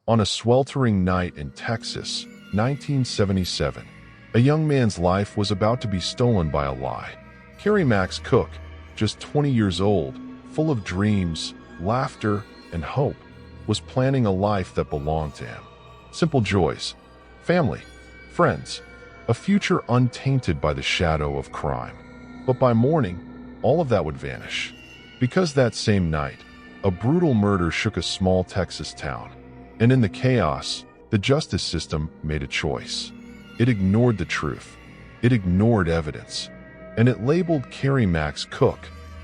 On a sweltering night in Texas, 1977, a young man's life was about to be stolen by a lie. Kerry Max Cook, just 20 years old, full of dreams, laughter, and hope, was planning a life that belonged to him. Simple joys, family, friends, a future untainted by the shadow of crime. But by morning, all of that would vanish. Because that same night, a brutal murder shook a small Texas town. And in the chaos, the justice system made a choice. It ignored the truth. It ignored evidence. And it labeled Kerry Max Cook,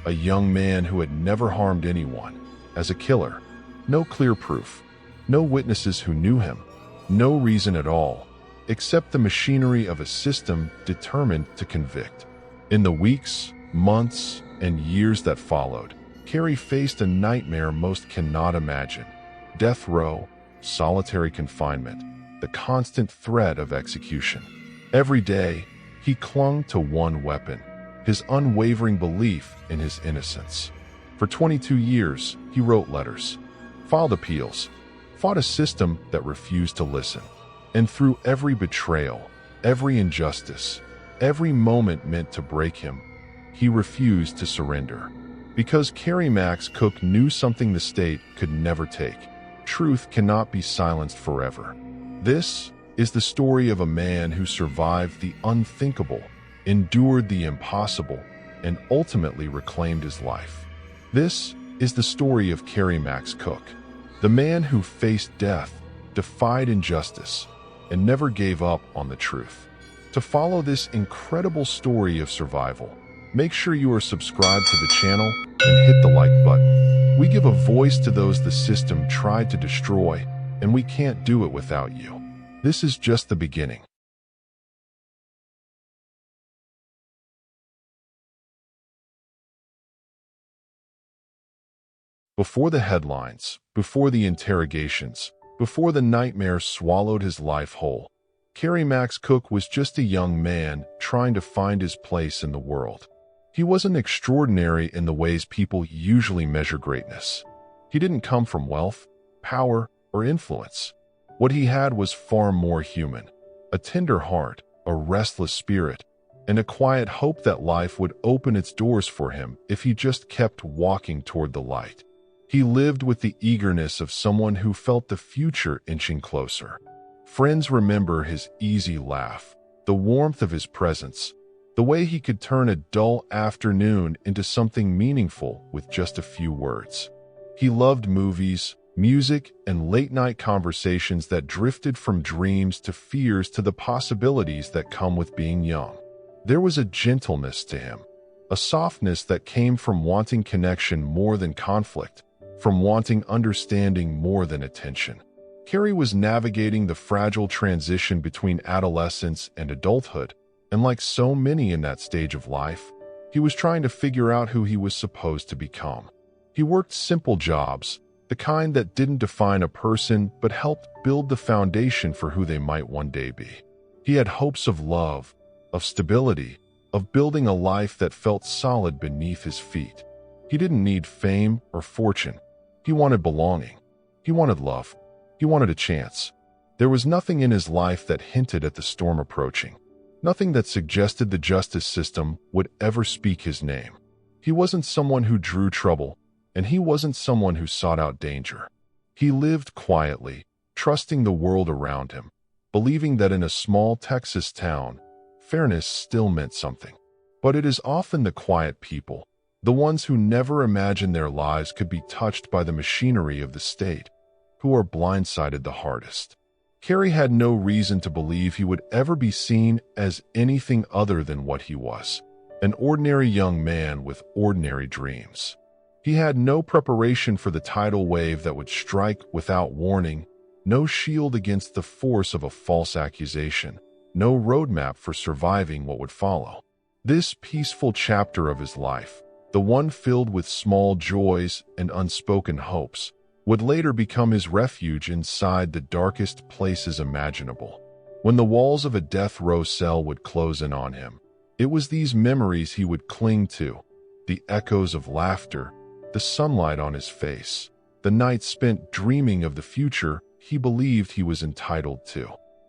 a young man who had never harmed anyone, as a killer. No clear proof. No witnesses who knew him. No reason at all, except the machinery of a system determined to convict. In the weeks, months, and years that followed, Kerry faced a nightmare most cannot imagine. Death row, solitary confinement, the constant threat of execution. Every day, he clung to one weapon, his unwavering belief in his innocence. For 22 years, he wrote letters, filed appeals, fought a system that refused to listen. And through every betrayal, every injustice, every moment meant to break him, he refused to surrender. Because Kerry Max Cook knew something the state could never take. Truth cannot be silenced forever. This is the story of a man who survived the unthinkable, endured the impossible, and ultimately reclaimed his life. This is the story of Kerry Max Cook, the man who faced death, defied injustice, and never gave up on the truth. To follow this incredible story of survival, make sure you are subscribed to the channel and hit the like button. We give a voice to those the system tried to destroy, and we can't do it without you. This is just the beginning. Before the headlines, before the interrogations, before the nightmare swallowed his life whole, Kerry Max Cook was just a young man trying to find his place in the world. He wasn't extraordinary in the ways people usually measure greatness. He didn't come from wealth, power, or influence. What he had was far more human, a tender heart, a restless spirit, and a quiet hope that life would open its doors for him if he just kept walking toward the light. He lived with the eagerness of someone who felt the future inching closer. Friends remember his easy laugh, the warmth of his presence, the way he could turn a dull afternoon into something meaningful with just a few words. He loved movies, music, and late-night conversations that drifted from dreams to fears to the possibilities that come with being young. There was a gentleness to him, a softness that came from wanting connection more than conflict, from wanting understanding more than attention. Kerry was navigating the fragile transition between adolescence and adulthood, and like so many in that stage of life, he was trying to figure out who he was supposed to become. He worked simple jobs, the kind that didn't define a person but helped build the foundation for who they might one day be. He had hopes of love, of stability, of building a life that felt solid beneath his feet. He didn't need fame or fortune. He wanted belonging. He wanted love. He wanted a chance. There was nothing in his life that hinted at the storm approaching. Nothing that suggested the justice system would ever speak his name. He wasn't someone who drew trouble, and he wasn't someone who sought out danger. He lived quietly, trusting the world around him, believing that in a small Texas town, fairness still meant something. But it is often the quiet people, the ones who never imagined their lives could be touched by the machinery of the state, who are blindsided the hardest. Kerry had no reason to believe he would ever be seen as anything other than what he was, an ordinary young man with ordinary dreams. He had no preparation for the tidal wave that would strike without warning, no shield against the force of a false accusation, no roadmap for surviving what would follow. This peaceful chapter of his life, the one filled with small joys and unspoken hopes, would later become his refuge inside the darkest places imaginable. When the walls of a death row cell would close in on him, it was these memories he would cling to, the echoes of laughter, the sunlight on his face, the nights spent dreaming of the future he believed he was entitled to.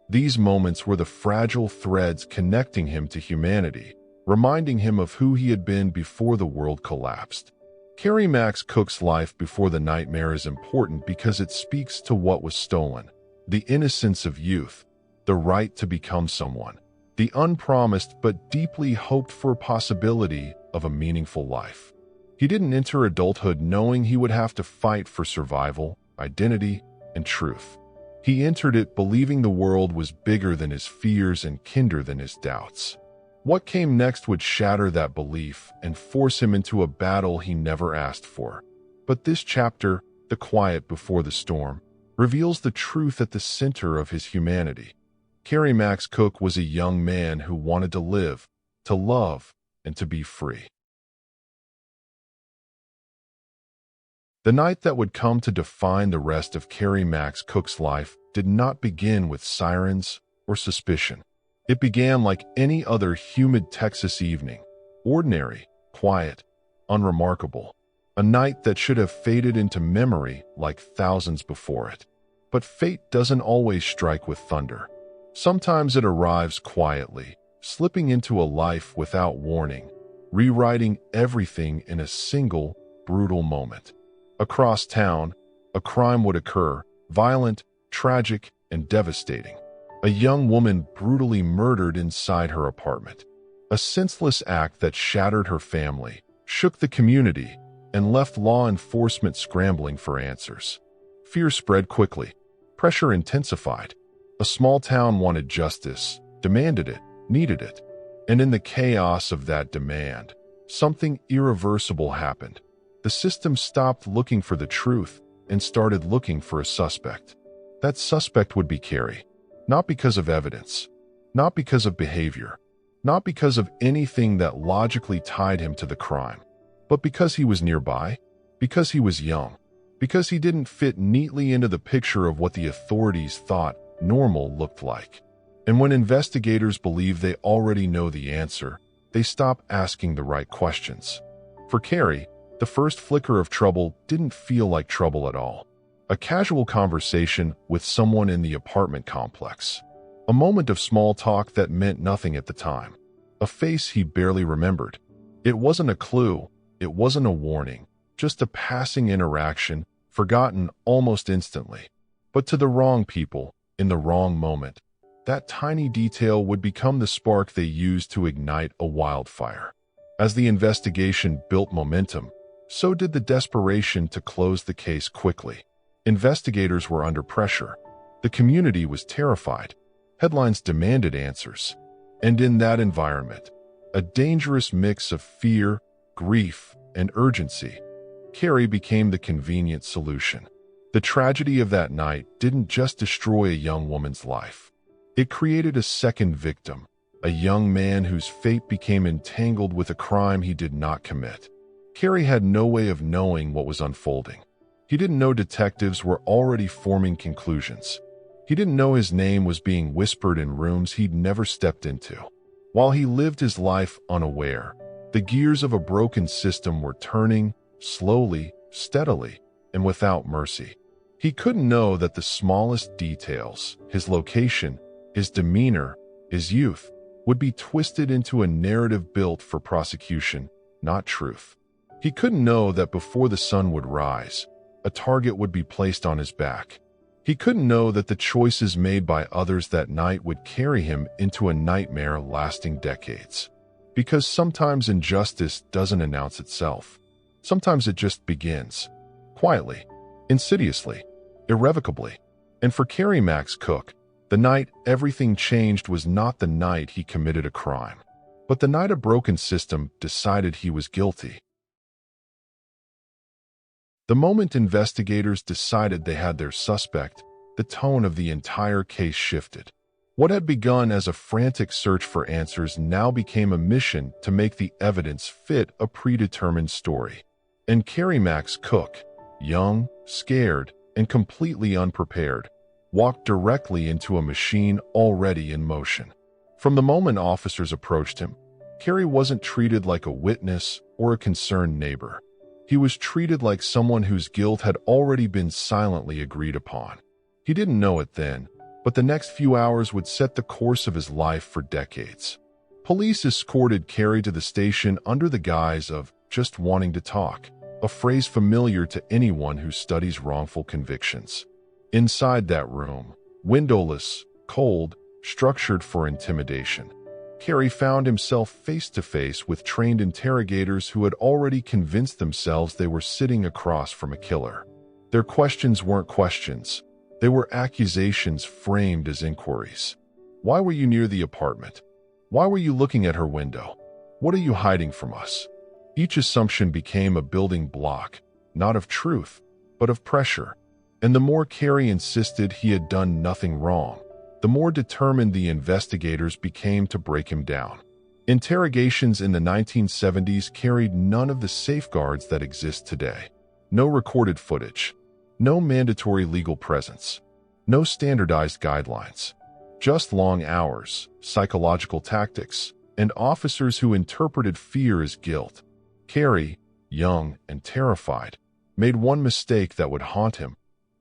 These moments were the fragile threads connecting him to humanity, reminding him of who he had been before the world collapsed. Kerry Max Cook's life before the nightmare is important because it speaks to what was stolen: the innocence of youth, the right to become someone, the unpromised but deeply hoped-for possibility of a meaningful life. He didn't enter adulthood knowing he would have to fight for survival, identity, and truth. He entered it believing the world was bigger than his fears and kinder than his doubts. What came next would shatter that belief and force him into a battle he never asked for. But this chapter, The Quiet Before the Storm, reveals the truth at the center of his humanity. Kerry Max Cook was a young man who wanted to live, to love, and to be free. The night that would come to define the rest of Kerry Max Cook's life did not begin with sirens or suspicion. It began like any other humid Texas evening, ordinary, quiet, unremarkable, a night that should have faded into memory like thousands before it. But fate doesn't always strike with thunder. Sometimes it arrives quietly, slipping into a life without warning, rewriting everything in a single, brutal moment. Across town, a crime would occur, violent, tragic, and devastating. A young woman brutally murdered inside her apartment. A senseless act that shattered her family, shook the community, and left law enforcement scrambling for answers. Fear spread quickly. Pressure intensified. A small town wanted justice, demanded it, needed it. And in the chaos of that demand, something irreversible happened. The system stopped looking for the truth and started looking for a suspect. That suspect would be Kerry. Not because of evidence, not because of behavior, not because of anything that logically tied him to the crime, but because he was nearby, because he was young, because he didn't fit neatly into the picture of what the authorities thought normal looked like. And when investigators believe they already know the answer, they stop asking the right questions. For Kerry, the first flicker of trouble didn't feel like trouble at all. A casual conversation with someone in the apartment complex. A moment of small talk that meant nothing at the time. A face he barely remembered. It wasn't a clue, it wasn't a warning, just a passing interaction, forgotten almost instantly. But to the wrong people, in the wrong moment, that tiny detail would become the spark they used to ignite a wildfire. As the investigation built momentum, so did the desperation to close the case quickly. Investigators were under pressure. The community was terrified. Headlines demanded answers. And in that environment, a dangerous mix of fear, grief, and urgency, Kerry became the convenient solution. The tragedy of that night didn't just destroy a young woman's life. It created a second victim, a young man whose fate became entangled with a crime he did not commit. Kerry had no way of knowing what was unfolding. He didn't know detectives were already forming conclusions. He didn't know his name was being whispered in rooms he'd never stepped into. While he lived his life unaware, the gears of a broken system were turning, slowly, steadily, and without mercy. He couldn't know that the smallest details, his location, his demeanor, his youth, would be twisted into a narrative built for prosecution, not truth. He couldn't know that before the sun would rise, a target would be placed on his back. He couldn't know that the choices made by others that night would carry him into a nightmare lasting decades. Because sometimes injustice doesn't announce itself. Sometimes it just begins. Quietly, insidiously, irrevocably. And for Kerry Max Cook, the night everything changed was not the night he committed a crime, but the night a broken system decided he was guilty. The moment investigators decided they had their suspect, the tone of the entire case shifted. What had begun as a frantic search for answers now became a mission to make the evidence fit a predetermined story. And Kerry Max Cook, young, scared, and completely unprepared, walked directly into a machine already in motion. From the moment officers approached him, Kerry wasn't treated like a witness or a concerned neighbor. He was treated like someone whose guilt had already been silently agreed upon. He didn't know it then, but the next few hours would set the course of his life for decades. Police escorted Kerry to the station under the guise of just wanting to talk, a phrase familiar to anyone who studies wrongful convictions. Inside that room, windowless, cold, structured for intimidation, Kerry found himself face to face with trained interrogators who had already convinced themselves they were sitting across from a killer. Their questions weren't questions. They were accusations framed as inquiries. Why were you near the apartment? Why were you looking at her window? What are you hiding from us? Each assumption became a building block, not of truth, but of pressure. And the more Kerry insisted he had done nothing wrong, the more determined the investigators became to break him down. Interrogations in the 1970s carried none of the safeguards that exist today. No recorded footage. No mandatory legal presence. No standardized guidelines. Just long hours, psychological tactics, and officers who interpreted fear as guilt. Kerry, young and terrified, made one mistake that would haunt him.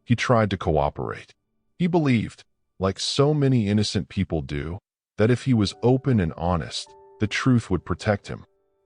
He tried to cooperate. He believed, like so many innocent people do, that if he was open and honest, the truth would protect him.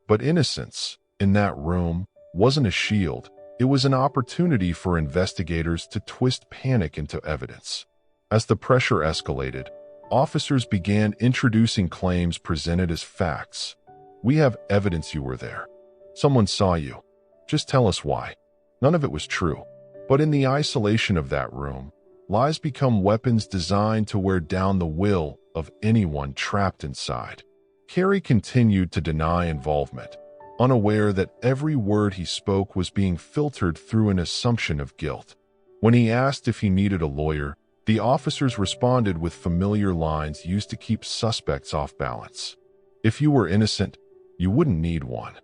But innocence, in that room, wasn't a shield. It was an opportunity for investigators to twist panic into evidence. As the pressure escalated, officers began introducing claims presented as facts. We have evidence you were there. Someone saw you. Just tell us why. None of it was true. But in the isolation of that room, lies become weapons designed to wear down the will of anyone trapped inside. Kerry continued to deny involvement, unaware that every word he spoke was being filtered through an assumption of guilt. When he asked if he needed a lawyer, the officers responded with familiar lines used to keep suspects off balance. If you were innocent, you wouldn't need one.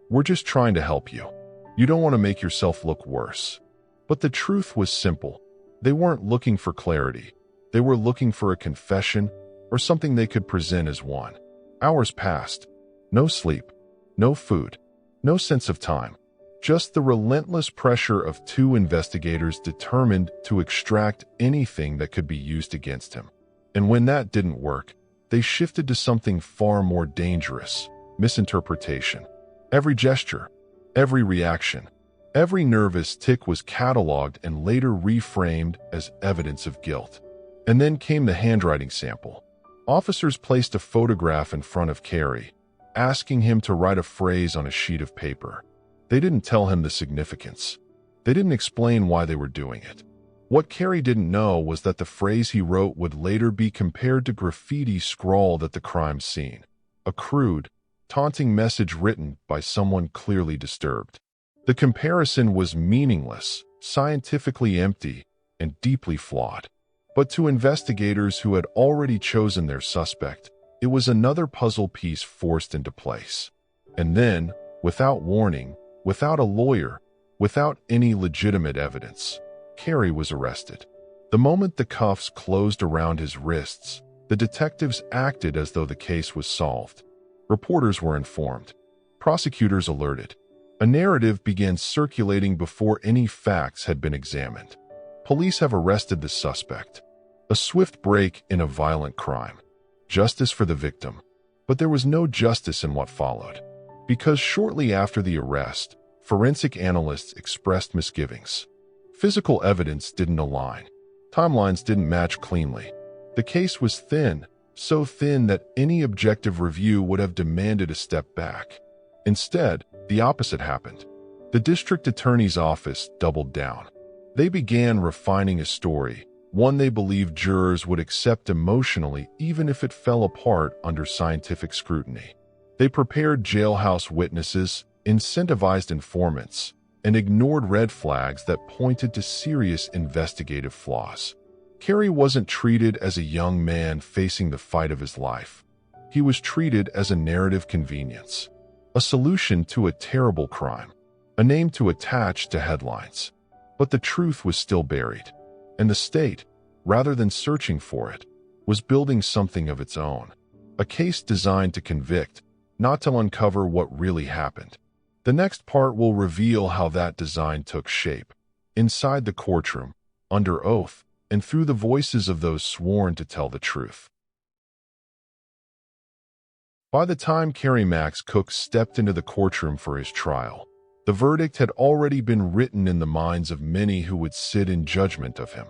We're just trying to help you. You don't want to make yourself look worse. But the truth was simple. They weren't looking for clarity. They were looking for a confession or something they could present as one. Hours passed. No sleep. No food, no sense of time, just the relentless pressure of two investigators determined to extract anything that could be used against him. And when that didn't work, they shifted to something far more dangerous: misinterpretation. Every gesture, every reaction, every nervous tick was cataloged and later reframed as evidence of guilt. And then came the handwriting sample. Officers placed a photograph in front of Kerry, asking him to write a phrase on a sheet of paper. They didn't tell him the significance. They didn't explain why they were doing it. What Kerry didn't know was that the phrase he wrote would later be compared to graffiti scrawled at the crime scene, a crude, taunting message written by someone clearly disturbed. The comparison was meaningless, scientifically empty, and deeply flawed. But to investigators who had already chosen their suspect, it was another puzzle piece forced into place. And then, without warning, without a lawyer, without any legitimate evidence, Kerry was arrested. The moment the cuffs closed around his wrists, the detectives acted as though the case was solved. Reporters were informed. Prosecutors alerted. A narrative began circulating before any facts had been examined. Police have arrested the suspect. A swift break in a violent crime. Justice for the victim. But there was no justice in what followed. Because shortly after the arrest, forensic analysts expressed misgivings. Physical evidence didn't align. Timelines didn't match cleanly. The case was thin, so thin that any objective review would have demanded a step back. Instead, the opposite happened. The district attorney's office doubled down. They began refining a story, one they believed jurors would accept emotionally even if it fell apart under scientific scrutiny. They prepared jailhouse witnesses, incentivized informants, and ignored red flags that pointed to serious investigative flaws. Kerry wasn't treated as a young man facing the fight of his life. He was treated as a narrative convenience, a solution to a terrible crime, a name to attach to headlines. But the truth was still buried, and the state, rather than searching for it, was building something of its own, a case designed to convict, not to uncover what really happened. The next part will reveal how that design took shape. Inside the courtroom, under oath, and through the voices of those sworn to tell the truth. By the time Kerry Max Cook stepped into the courtroom for his trial, the verdict had already been written in the minds of many who would sit in judgment of him.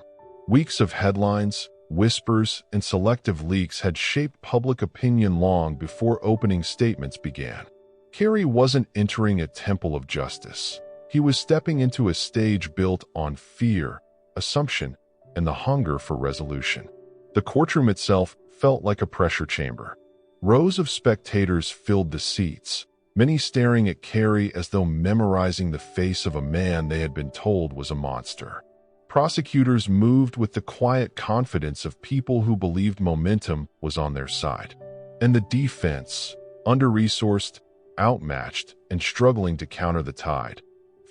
Weeks of headlines, whispers, and selective leaks had shaped public opinion long before opening statements began. Kerry wasn't entering a temple of justice. He was stepping into a stage built on fear, assumption, and the hunger for resolution. The courtroom itself felt like a pressure chamber. Rows of spectators filled the seats, many staring at Kerry as though memorizing the face of a man they had been told was a monster. Prosecutors moved with the quiet confidence of people who believed momentum was on their side. And the defense, under-resourced, outmatched, and struggling to counter the tide,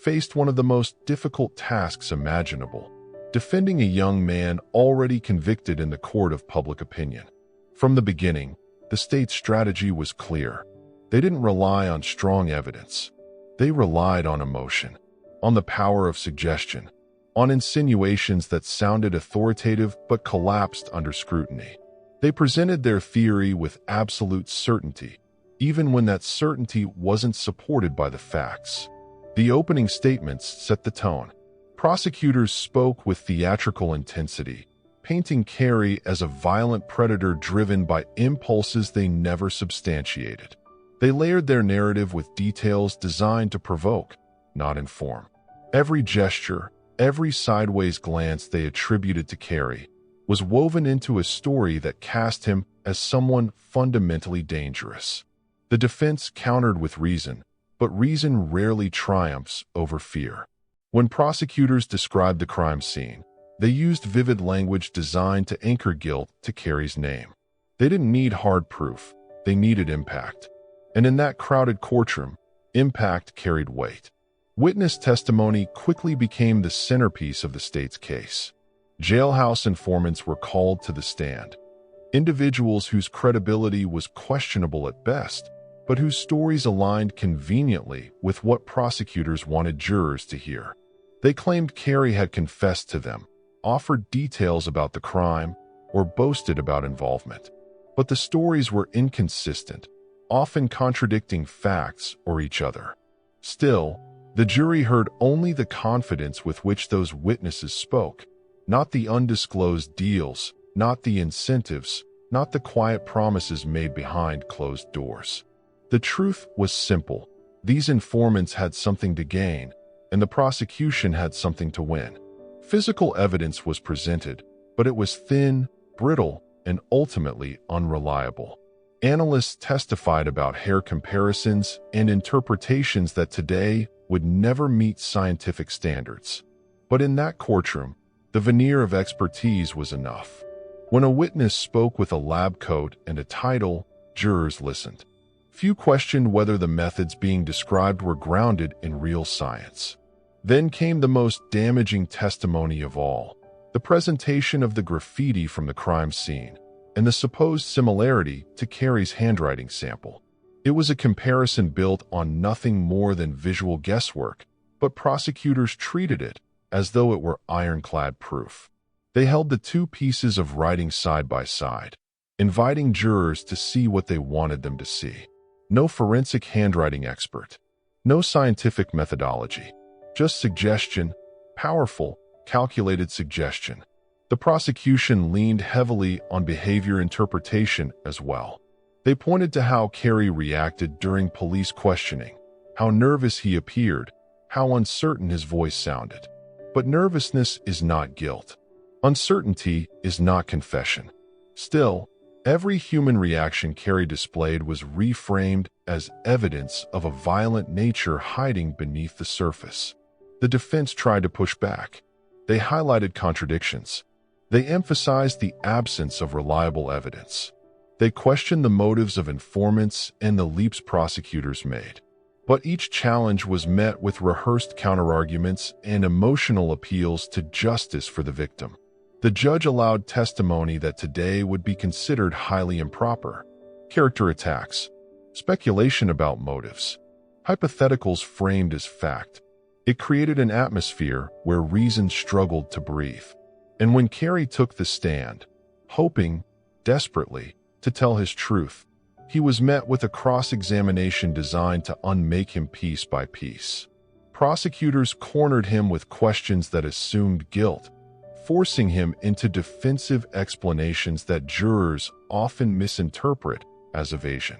faced one of the most difficult tasks imaginable: defending a young man already convicted in the court of public opinion. From the beginning, the state's strategy was clear. They didn't rely on strong evidence. They relied on emotion, on the power of suggestion, on insinuations that sounded authoritative but collapsed under scrutiny. They presented their theory with absolute certainty, even when that certainty wasn't supported by the facts. The opening statements set the tone. Prosecutors spoke with theatrical intensity, painting Kerry as a violent predator driven by impulses they never substantiated. They layered their narrative with details designed to provoke, not inform. Every gesture, every sideways glance they attributed to Kerry was woven into a story that cast him as someone fundamentally dangerous. The defense countered with reason, but reason rarely triumphs over fear. When prosecutors described the crime scene, they used vivid language designed to anchor guilt to Kerry's name. They didn't need hard proof, they needed impact. And in that crowded courtroom, impact carried weight. Witness testimony quickly became the centerpiece of the state's case. Jailhouse informants were called to the stand. Individuals whose credibility was questionable at best, but whose stories aligned conveniently with what prosecutors wanted jurors to hear. They claimed Kerry had confessed to them, offered details about the crime, or boasted about involvement. But the stories were inconsistent, often contradicting facts or each other. Still, the jury heard only the confidence with which those witnesses spoke, not the undisclosed deals, not the incentives, not the quiet promises made behind closed doors. The truth was simple. These informants had something to gain, and the prosecution had something to win. Physical evidence was presented, but it was thin, brittle, and ultimately unreliable. Analysts testified about hair comparisons and interpretations that today would never meet scientific standards. But in that courtroom, the veneer of expertise was enough. When a witness spoke with a lab coat and a title, jurors listened. Few questioned whether the methods being described were grounded in real science. Then came the most damaging testimony of all, the presentation of the graffiti from the crime scene, and the supposed similarity to Kerry's handwriting sample. It was a comparison built on nothing more than visual guesswork, but prosecutors treated it as though it were ironclad proof. They held the two pieces of writing side by side, inviting jurors to see what they wanted them to see. No forensic handwriting expert, no scientific methodology, just suggestion, powerful, calculated suggestion. The prosecution leaned heavily on behavior interpretation as well. They pointed to how Kerry reacted during police questioning, how nervous he appeared, how uncertain his voice sounded. But nervousness is not guilt. Uncertainty is not confession. Still, every human reaction Kerry displayed was reframed as evidence of a violent nature hiding beneath the surface. The defense tried to push back. They highlighted contradictions. They emphasized the absence of reliable evidence. They questioned the motives of informants and the leaps prosecutors made. But each challenge was met with rehearsed counterarguments and emotional appeals to justice for the victim. The judge allowed testimony that today would be considered highly improper. Character attacks, speculation about motives, hypotheticals framed as fact. It created an atmosphere where reason struggled to breathe. And when Kerry took the stand, hoping, desperately, to tell his truth, he was met with a cross-examination designed to unmake him piece by piece. Prosecutors cornered him with questions that assumed guilt, forcing him into defensive explanations that jurors often misinterpret as evasion.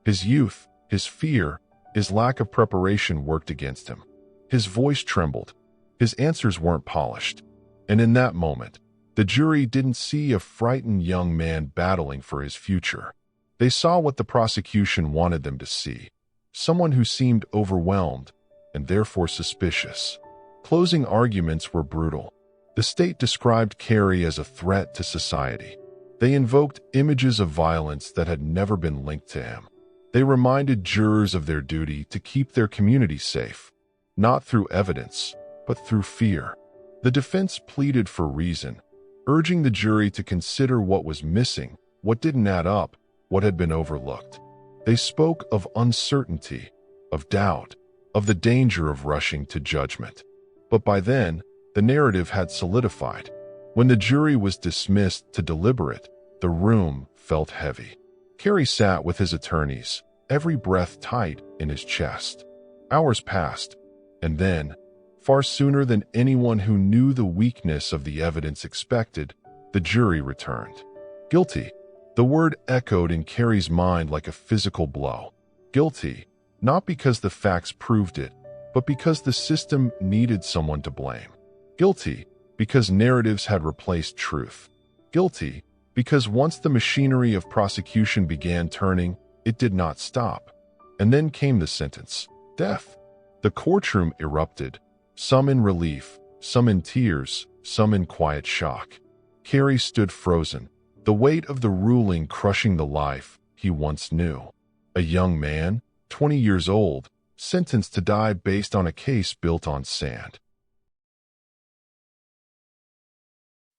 His youth, his fear, his lack of preparation worked against him. His voice trembled. His answers weren't polished. And in that moment, the jury didn't see a frightened young man battling for his future. They saw what the prosecution wanted them to see: someone who seemed overwhelmed and therefore suspicious. Closing arguments were brutal. The state described Kerry as a threat to society. They invoked images of violence that had never been linked to him. They reminded jurors of their duty to keep their community safe, not through evidence, but through fear. The defense pleaded for reason, urging the jury to consider what was missing, what didn't add up, what had been overlooked. They spoke of uncertainty, of doubt, of the danger of rushing to judgment. But by then, the narrative had solidified. When the jury was dismissed to deliberate, the room felt heavy. Kerry sat with his attorneys, every breath tight in his chest. Hours passed, and then, far sooner than anyone who knew the weakness of the evidence expected, the jury returned. Guilty. The word echoed in Kerry's mind like a physical blow. Guilty, not because the facts proved it, but because the system needed someone to blame. Guilty, because narratives had replaced truth. Guilty, because once the machinery of prosecution began turning, it did not stop. And then came the sentence: death. The courtroom erupted, some in relief, some in tears, some in quiet shock. Kerry stood frozen, the weight of the ruling crushing the life he once knew. A young man, 20 years old, sentenced to die based on a case built on sand.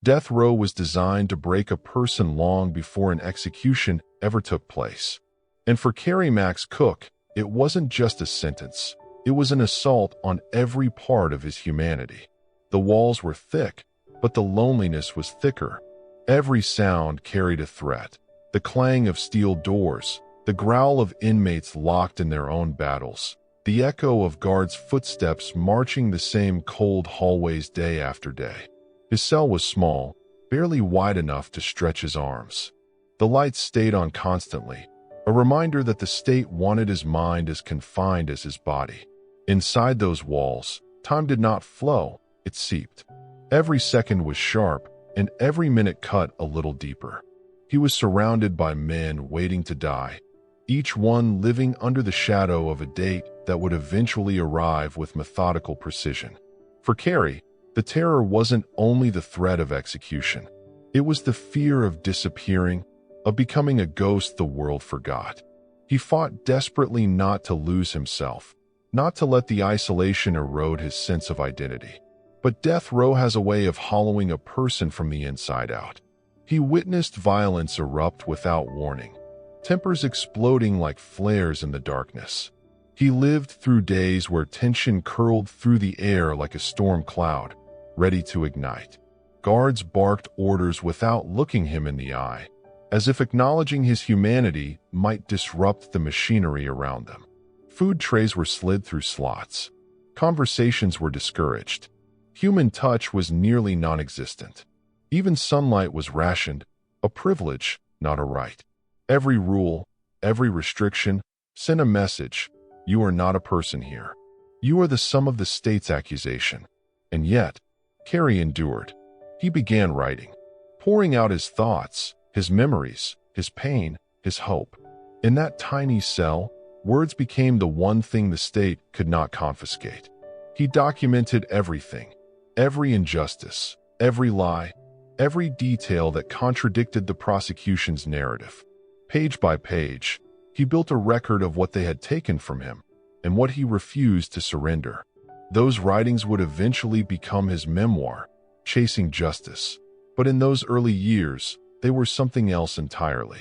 Death row was designed to break a person long before an execution ever took place. And for Kerry Max Cook, it wasn't just a sentence. It was an assault on every part of his humanity. The walls were thick, but the loneliness was thicker. Every sound carried a threat: the clang of steel doors, the growl of inmates locked in their own battles, the echo of guards' footsteps marching the same cold hallways day after day. His cell was small, barely wide enough to stretch his arms. The lights stayed on constantly, a reminder that the state wanted his mind as confined as his body. Inside those walls, time did not flow, it seeped. Every second was sharp, and every minute cut a little deeper. He was surrounded by men waiting to die, each one living under the shadow of a date that would eventually arrive with methodical precision. For Kerry, the terror wasn't only the threat of execution. It was the fear of disappearing, of becoming a ghost the world forgot. He fought desperately not to lose himself, not to let the isolation erode his sense of identity. But death row has a way of hollowing a person from the inside out. He witnessed violence erupt without warning, tempers exploding like flares in the darkness. He lived through days where tension curled through the air like a storm cloud, ready to ignite. Guards barked orders without looking him in the eye, as if acknowledging his humanity might disrupt the machinery around them. Food trays were slid through slots. Conversations were discouraged. Human touch was nearly non-existent. Even sunlight was rationed, a privilege, not a right. Every rule, every restriction, sent a message: you are not a person here. You are the sum of the state's accusation. And yet, Kerry endured. He began writing, pouring out his thoughts, his memories, his pain, his hope. In that tiny cell, words became the one thing the state could not confiscate. He documented everything, every injustice, every lie, every detail that contradicted the prosecution's narrative. Page by page, he built a record of what they had taken from him and what he refused to surrender. Those writings would eventually become his memoir, Chasing Justice. But in those early years, they were something else entirely.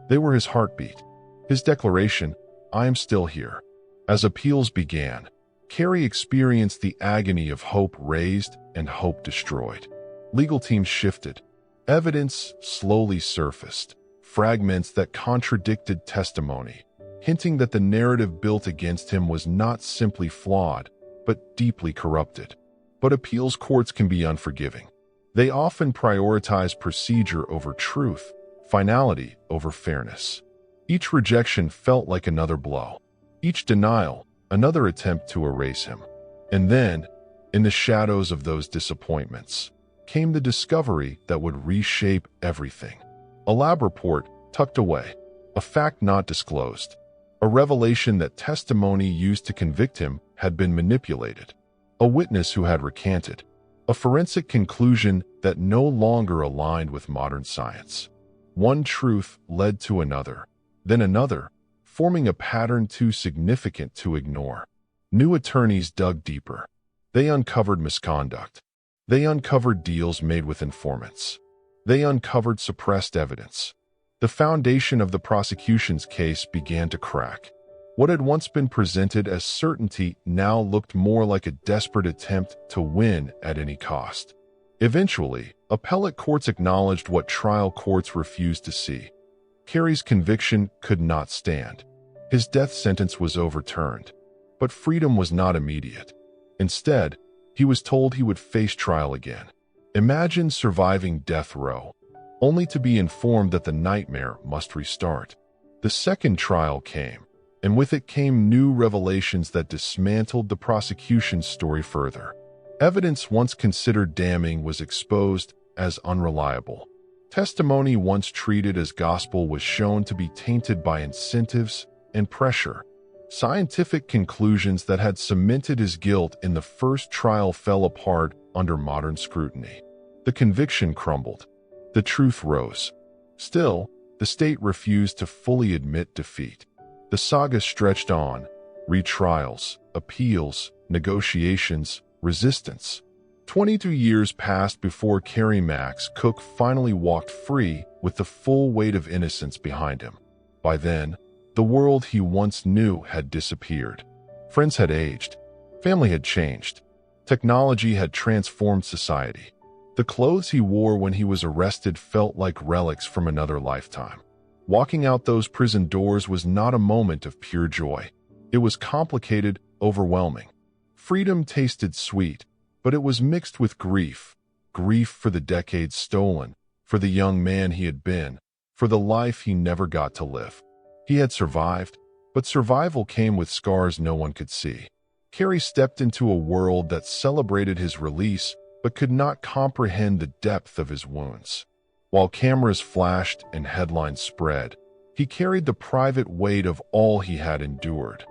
They were his heartbeat, his declaration, "I am still here." As appeals began, Kerry experienced the agony of hope raised and hope destroyed. Legal teams shifted. Evidence slowly surfaced, fragments that contradicted testimony, hinting that the narrative built against him was not simply flawed, but deeply corrupted. But appeals courts can be unforgiving. They often prioritize procedure over truth, finality over fairness. Each rejection felt like another blow. Each denial, another attempt to erase him. And then, in the shadows of those disappointments, came the discovery that would reshape everything. A lab report tucked away, a fact not disclosed, a revelation that testimony used to convict him had been manipulated, a witness who had recanted, a forensic conclusion that no longer aligned with modern science. One truth led to another, then another, forming a pattern too significant to ignore. New attorneys dug deeper. They uncovered misconduct. They uncovered deals made with informants. They uncovered suppressed evidence. The foundation of the prosecution's case began to crack. What had once been presented as certainty now looked more like a desperate attempt to win at any cost. Eventually, appellate courts acknowledged what trial courts refused to see. Kerry's conviction could not stand. His death sentence was overturned. But freedom was not immediate. Instead, he was told he would face trial again. Imagine surviving death row, only to be informed that the nightmare must restart. The second trial came, and with it came new revelations that dismantled the prosecution's story further. Evidence once considered damning was exposed as unreliable. Testimony once treated as gospel was shown to be tainted by incentives and pressure. Scientific conclusions that had cemented his guilt in the first trial fell apart under modern scrutiny. The conviction crumbled. The truth rose. Still, the state refused to fully admit defeat. The saga stretched on. Retrials, appeals, negotiations, resistance. 22 years passed before Kerry Max Cook finally walked free with the full weight of innocence behind him. By then, the world he once knew had disappeared. Friends had aged. Family had changed. Technology had transformed society. The clothes he wore when he was arrested felt like relics from another lifetime. Walking out those prison doors was not a moment of pure joy. It was complicated, overwhelming. Freedom tasted sweet, but it was mixed with grief. Grief for the decades stolen, for the young man he had been, for the life he never got to live. He had survived, but survival came with scars no one could see. Kerry stepped into a world that celebrated his release, but could not comprehend the depth of his wounds. While cameras flashed and headlines spread, he carried the private weight of all he had endured.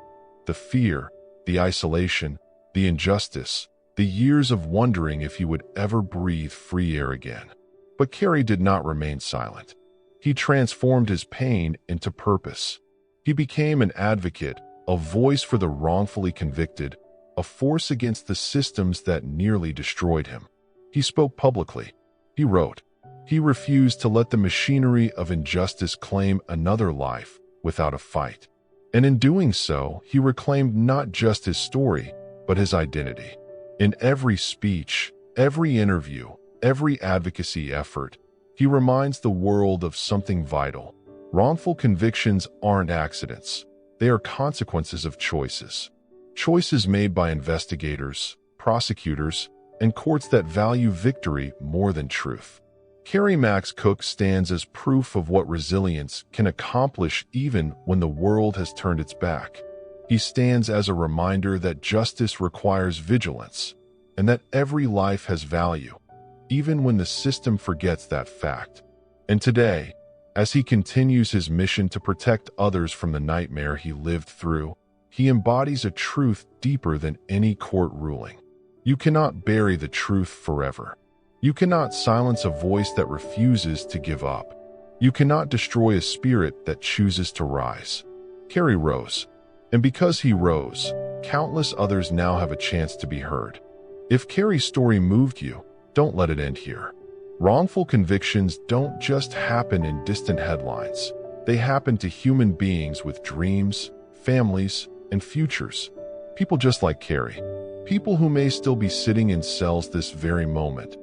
The fear, the isolation, the injustice, the years of wondering if he would ever breathe free air again. But Kerry did not remain silent. He transformed his pain into purpose. He became an advocate, a voice for the wrongfully convicted, a force against the systems that nearly destroyed him. He spoke publicly. He wrote. He refused to let the machinery of injustice claim another life without a fight. And in doing so, he reclaimed not just his story, but his identity. In every speech, every interview, every advocacy effort, he reminds the world of something vital. Wrongful convictions aren't accidents. They are consequences of choices. Choices made by investigators, prosecutors, and courts that value victory more than truth. Kerry Max Cook stands as proof of what resilience can accomplish even when the world has turned its back. He stands as a reminder that justice requires vigilance, and that every life has value, even when the system forgets that fact. And today, as he continues his mission to protect others from the nightmare he lived through, he embodies a truth deeper than any court ruling. You cannot bury the truth forever. You cannot silence a voice that refuses to give up. You cannot destroy a spirit that chooses to rise. Kerry rose, and because he rose, countless others now have a chance to be heard. If Kerry's story moved you, don't let it end here. Wrongful convictions don't just happen in distant headlines. They happen to human beings with dreams, families, and futures. People just like Kerry. People who may still be sitting in cells this very moment,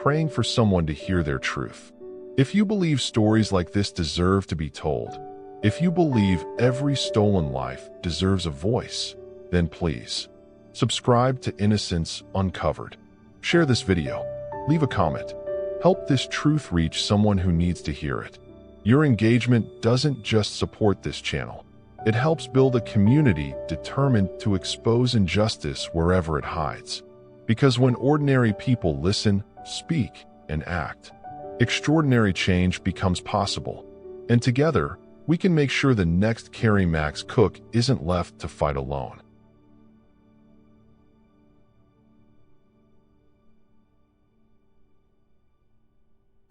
praying for someone to hear their truth. If you believe stories like this deserve to be told, if you believe every stolen life deserves a voice, then please subscribe to Innocence Uncovered. Share this video. Leave a comment. Help this truth reach someone who needs to hear it. Your engagement doesn't just support this channel. It helps build a community determined to expose injustice wherever it hides. Because when ordinary people listen, speak, and act, extraordinary change becomes possible. And together, we can make sure the next Kerry Max Cook isn't left to fight alone.